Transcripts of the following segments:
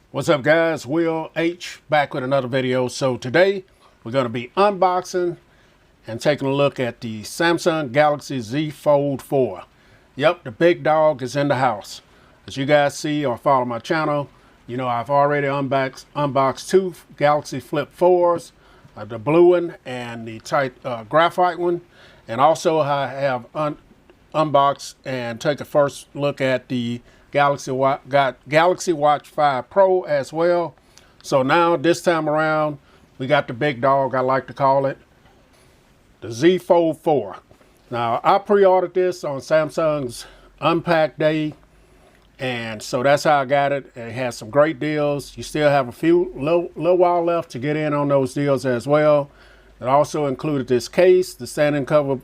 What's up, guys? Will H back with another video. So today we're going to be unboxing and taking a look at the Samsung Galaxy Z Fold 4. Yep, the big dog is in the house. As you guys see or follow my channel, you know I've already unboxed two Galaxy Flip 4s, the blue one and the tight graphite one. And also I have unboxed and take a first look at the Galaxy Watch 5 Pro as well. So now this time around we got the big dog, I like to call it, the Z Fold 4. Now I pre-ordered this on Samsung's Unpacked Day, and so that's how I got it. It has some great deals. You still have a few little while left to get in on those deals as well. It also included this case, the standing cover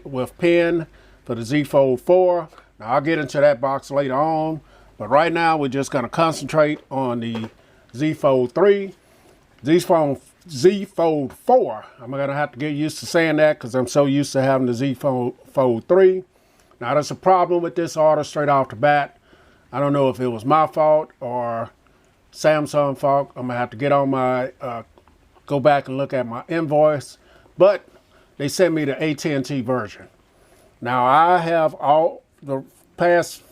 with pen for the Z Fold 4. Now I'll get into that box later on, but right now we're just going to concentrate on the Z Fold 3. Z Fold 4. I'm going to have to get used to saying that because I'm so used to having the Z Fold 3. Now there's a problem with this order straight off the bat. I don't know if it was my fault or Samsung fault. I'm going to have to get on my, go back and look at my invoice, but they sent me the AT&T version. Now I have all the past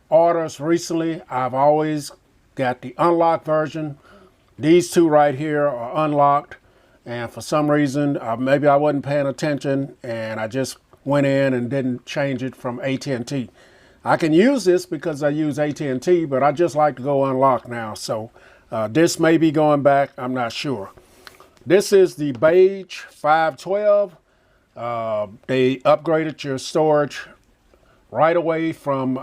orders recently, I've always got the unlocked version. These two right here are unlocked, and for some reason, maybe I wasn't paying attention and I just went in and didn't change it from AT&T. I can use this because I use AT&T, but I just like to go unlocked now. So this may be going back, I'm not sure. This is the Beige 512. They upgraded your storage right away from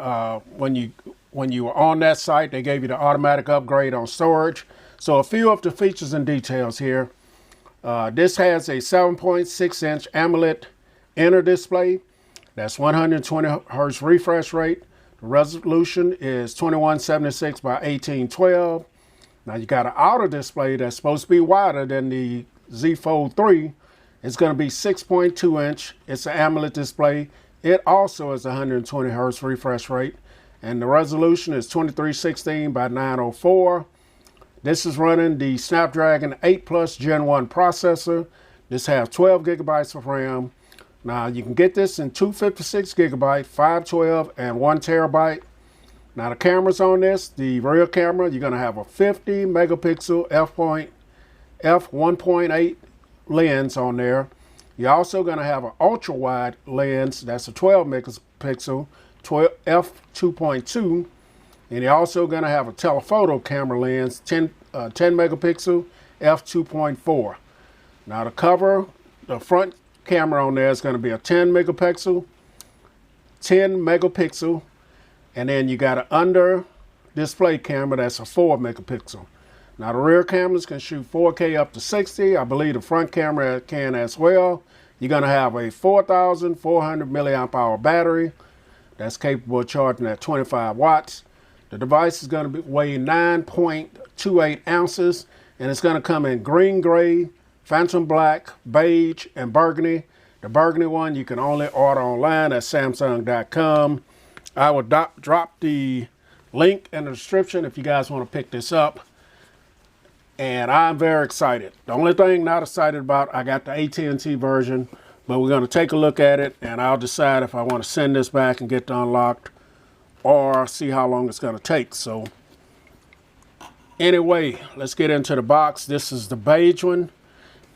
when you were on that site. They gave you the automatic upgrade on storage. So a few of the features and details here. This has a 7.6-inch AMOLED inner display. That's 120 hertz refresh rate. The resolution is 2176 by 1812. Now you got an outer display that's supposed to be wider than the Z Fold 3. It's going to be 6.2 inch. It's an AMOLED display. It also is 120 hertz refresh rate, and the resolution is 2316 by 904. This is running the Snapdragon 8 Plus Gen 1 processor. This has 12 gigabytes of RAM. Now you can get this in 256 gigabyte, 512, and 1 terabyte. Now the cameras on this, the rear camera, you're going to have a 50 megapixel f1.8 lens on there. You're also going to have an ultra wide lens, that's a 12 megapixel f2.2, and you're also going to have a telephoto camera lens, 10 megapixel f2.4. Now the front camera on there is going to be a 10 megapixel, and then you got an under display camera that's a 4 megapixel. Now the rear cameras can shoot 4K up to 60. I believe the front camera can as well. You're going to have a 4,400 milliamp hour battery that's capable of charging at 25 watts. The device is going to weigh 9.28 ounces, and it's going to come in green, gray, phantom black, beige, and burgundy. The burgundy one you can only order online at Samsung.com. I will drop the link in the description if you guys want to pick this up. And I'm very excited. The only thing not excited about, I got the AT&T version, but we're going to take a look at it and I'll decide if I want to send this back and get it unlocked or see how long it's going to take. So anyway, let's get into the box. This is the beige one,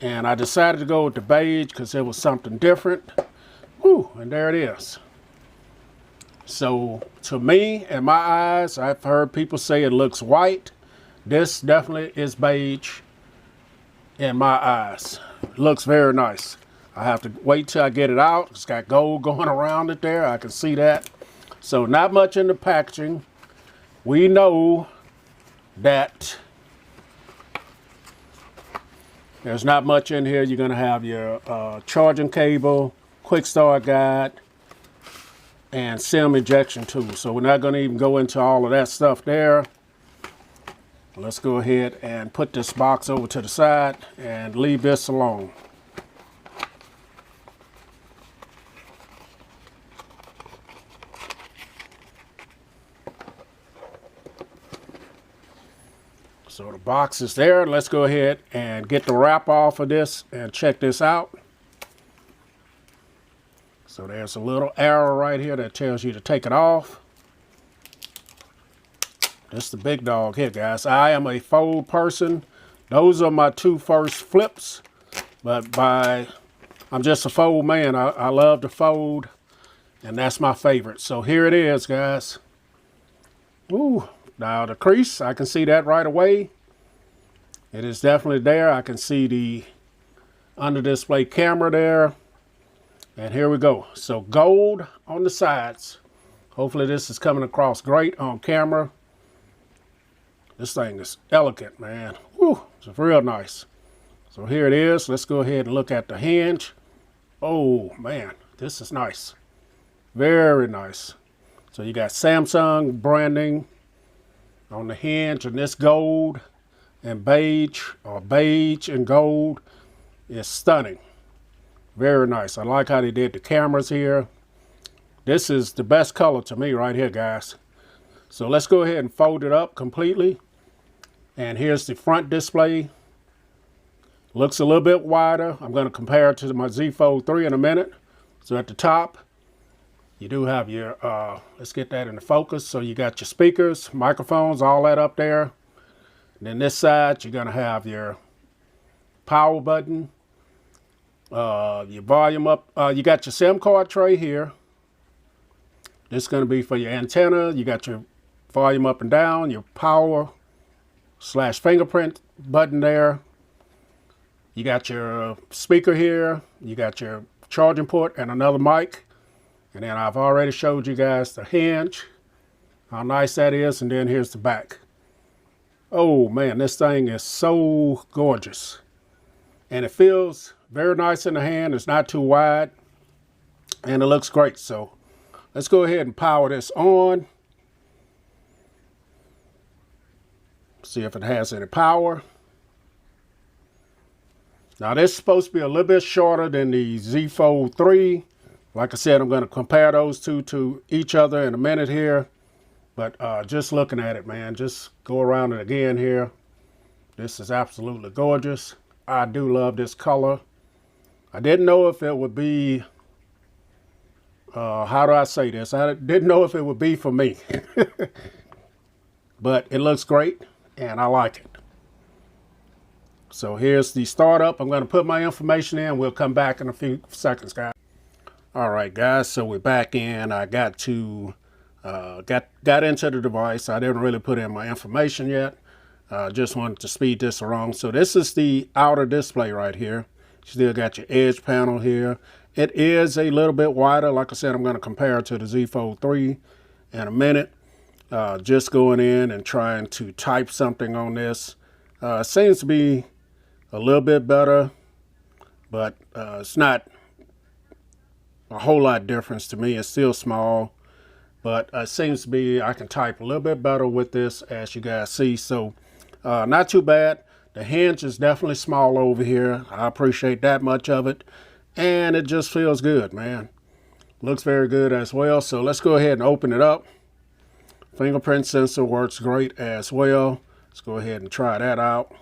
and I decided to go with the beige because it was something different. Whew, and there it is. So to me, in my eyes, I've heard people say it looks white. This definitely is beige in my eyes. It looks very nice. I have to wait till I get it out. It's got gold going around it there. I can see that. So not much in the packaging. We know that there's not much in here. You're going to have your charging cable, quick start guide, and SIM ejection tool. So we're not going to even go into all of that stuff there. Let's go ahead and put this box over to the side and leave this alone. So the box is there. Let's go ahead and get the wrap off of this and check this out. So there's a little arrow right here that tells you to take it off. This is the big dog here, guys. I am a fold person. Those are my two first flips, but I'm just a fold man. I love to fold, and that's my favorite. So here it is, guys. Ooh. Now the crease, I can see that right away. It is definitely there. I can see the under display camera there. And here we go. So gold on the sides. Hopefully this is coming across great on camera. This thing is elegant, man. Woo, it's real nice. So here it is. Let's go ahead and look at the hinge. Oh man, this is nice. Very nice. So you got Samsung branding on the hinge, and this gold and beige, or beige and gold, is stunning. Very nice. I like how they did the cameras here. This is the best color to me right here, guys. So let's go ahead and fold it up completely. And here's the front display. Looks a little bit wider. I'm going to compare it to my Z Fold 3 in a minute. So at the top, you do have your, let's get that into focus. So you got your speakers, microphones, all that up there. And then this side, you're going to have your power button, your volume up. You got your SIM card tray here. This is going to be for your antenna. You got your volume up and down, your power / fingerprint button there. You got your speaker here. You got your charging port and another mic. And then I've already showed you guys the hinge, how nice that is. And then here's the back. Oh man, this thing is so gorgeous. And it feels very nice in the hand. It's not too wide. And it looks great. So let's go ahead and power this on. See if it has any power. Now this is supposed to be a little bit shorter than the Z Fold 3. Like I said, I'm going to compare those two to each other in a minute here. But just looking at it, man, just go around it again here. This is absolutely gorgeous. I do love this color. I didn't know if it would be, how do I say this? I didn't know if it would be for me. But it looks great, and I like it. So here's the startup. I'm going to put my information in. We'll come back in a few seconds, guys. All right, guys, so we're back in. I got to got into the device. I didn't really put in my information yet. Just wanted to speed this along. So this is the outer display right here. Still got your edge panel here. It is a little bit wider. Like I said, I'm going to compare it to the Z Fold 3 in a minute. Just going in and trying to type something on this. Seems to be a little bit better, but it's not a whole lot difference to me. It's still small, but it seems to be I can type a little bit better with this, as you guys see. So not too bad. The hinge is definitely small over here. I appreciate that much of it, and it just feels good, man. Looks very good as well. So let's go ahead and open it up. Fingerprint sensor works great as well. Let's go ahead and try that out.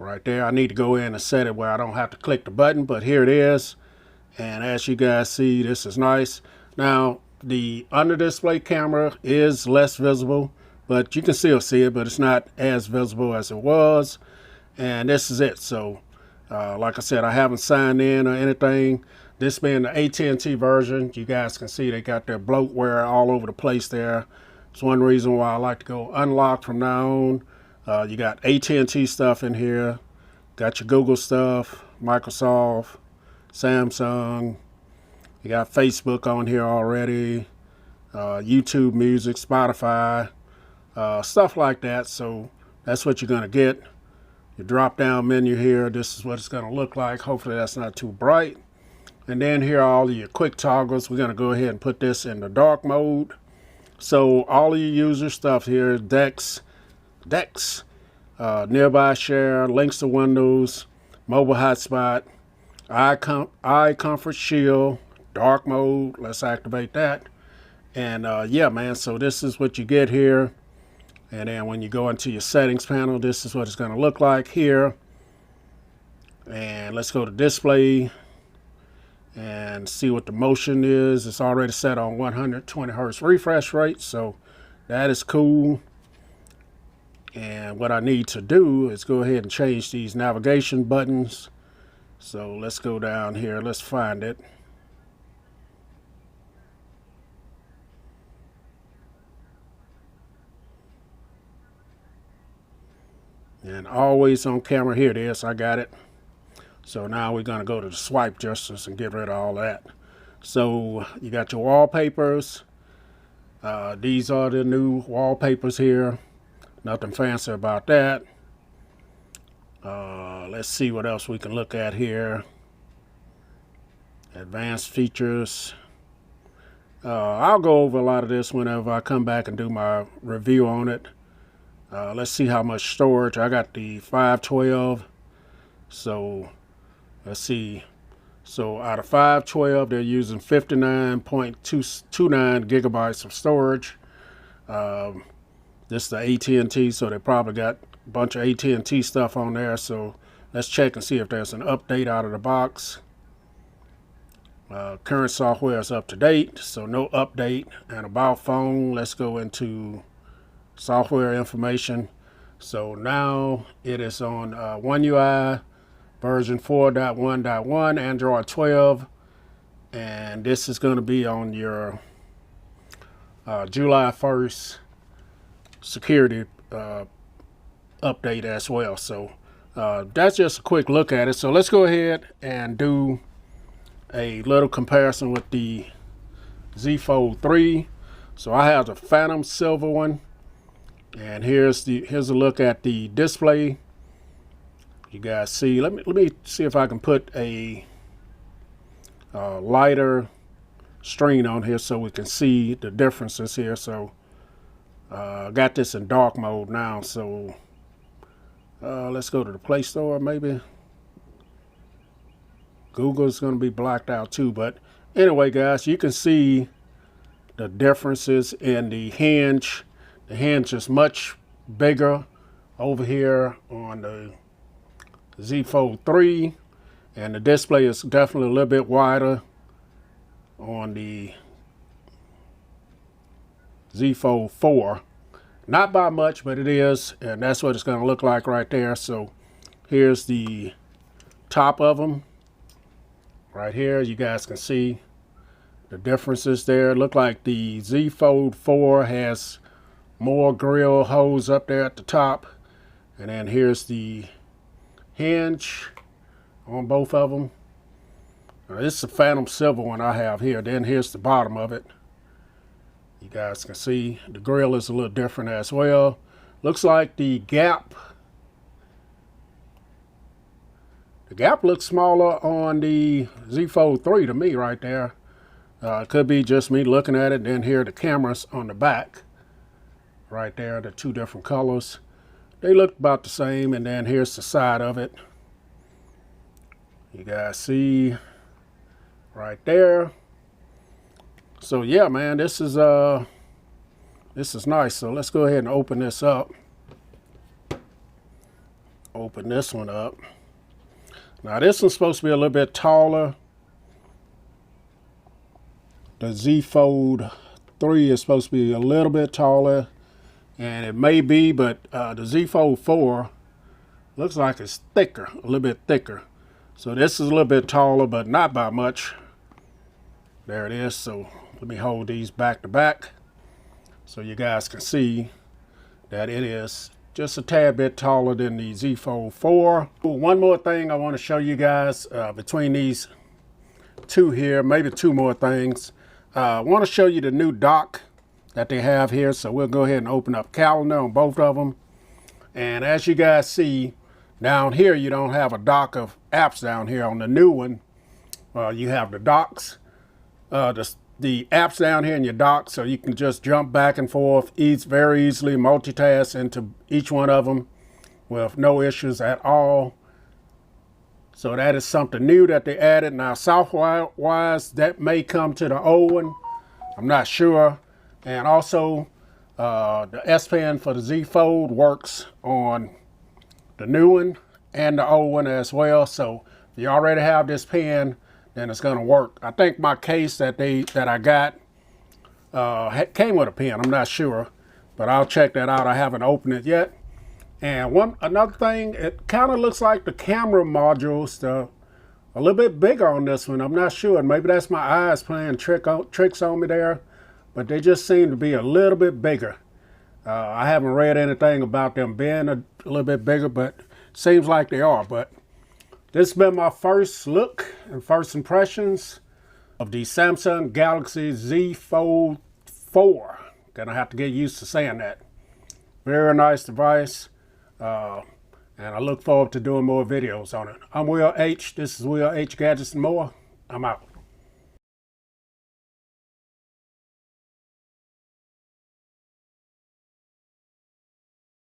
Right there, I need to go in and set it where I don't have to click the button, but here it is. And as you guys see, this is nice. Now, the under display camera is less visible, but you can still see it, but it's not as visible as it was. And this is it. So, like I said, I haven't signed in or anything. This being the AT&T version, you guys can see they got their bloatware all over the place there. It's one reason why I like to go unlocked from now on. You got AT&T stuff in here. Got your Google stuff, Microsoft, Samsung. You got Facebook on here already. YouTube Music, Spotify, stuff like that. So that's what you're going to get. Your drop down menu here. This is what it's going to look like. Hopefully that's not too bright. And then here are all of your quick toggles. We're going to go ahead and put this in the dark mode. So all of your user stuff here, Dex, nearby share, links to Windows, mobile hotspot, eye comfort shield, dark mode. Let's activate that. And yeah, man, so this is what you get here. And then when you go into your settings panel, this is what it's going to look like here. And let's go to display and see what the motion is. It's already set on 120 hertz refresh rate, so that is cool. And what I need to do is go ahead and change these navigation buttons. So let's go down here, let's find it. And always on camera, here it is, I got it. So now we're going to go to the swipe gestures and get rid of all that. So you got your wallpapers. These are the new wallpapers here. Nothing fancy about that. Let's see what else we can look at here. Advanced features. I'll go over a lot of this whenever I come back and do my review on it. Let's see how much storage. I got the 512. So let's see. So out of 512, they're using 59.229 gigabytes of storage. This is the AT&T, so they probably got a bunch of AT&T stuff on there. So let's check and see if there's an update out of the box. Current software is up to date, so no update. And about phone, let's go into software information. So now it is on One UI version 4.1.1, Android 12, and this is going to be on your July 1st security update as well. So that's just a quick look at it. So let's go ahead and do a little comparison with the Z Fold 3. So I have the Phantom Silver one, and here's a look at the display. You guys see, let me see if I can put a lighter screen on here so we can see the differences here. So I got this in dark mode now, so let's go to the Play Store maybe. Google's going to be blacked out too, but anyway guys, you can see the differences in the hinge. The hinge is much bigger over here on the Z Fold 3, and the display is definitely a little bit wider on the Z Fold 4. Not by much, but it is, and that's what it's going to look like right there. So here's the top of them right here. You guys can see the differences there. It look like the Z Fold 4 has more grill holes up there at the top, and then here's the hinge on both of them. This is the Phantom Silver one I have here. Then here's the bottom of it. You guys can see the grill is a little different as well. Looks like the gap looks smaller on the Z Fold 3 to me right there. It could be just me looking at it. Then here are the cameras on the back right there, the two different colors. They look about the same, and then here's the side of it. You guys see right there. So yeah, man, this is nice. So let's go ahead and open this up. Open this one up. Now this one's supposed to be a little bit taller. The Z Fold 3 is supposed to be a little bit taller. And it may be, but the Z Fold 4 looks like it's thicker, a little bit thicker. So this is a little bit taller, but not by much. There it is. So let me hold these back to back so you guys can see that it is just a tad bit taller than the Z Fold 4. One more thing I want to show you guys between these two here, maybe two more things. I want to show you the new dock that they have here. So we'll go ahead and open up calendar on both of them. And as you guys see down here, you don't have a dock of apps down here. On the new one, you have the docks, the apps down here in your dock, so you can just jump back and forth very easily, multitask into each one of them with no issues at all. So that is something new that they added. Now software-wise, that may come to the old one. I'm not sure. And also, The S Pen for the Z Fold works on the new one and the old one as well. So if you already have this pen, then it's going to work. I think my case that I got came with a pen. I'm not sure, but I'll check that out. I haven't opened it yet. And another thing, it kind of looks like the camera modules, a little bit bigger on this one. I'm not sure. Maybe that's my eyes playing tricks on me there, but they just seem to be a little bit bigger. I haven't read anything about them being a little bit bigger, but seems like they are. But this has been my first look and first impressions of the Samsung Galaxy Z Fold 4. Gonna have to get used to saying that. Very nice device. And I look forward to doing more videos on it. I'm Will H. This is Will H Gadgets and More. I'm out.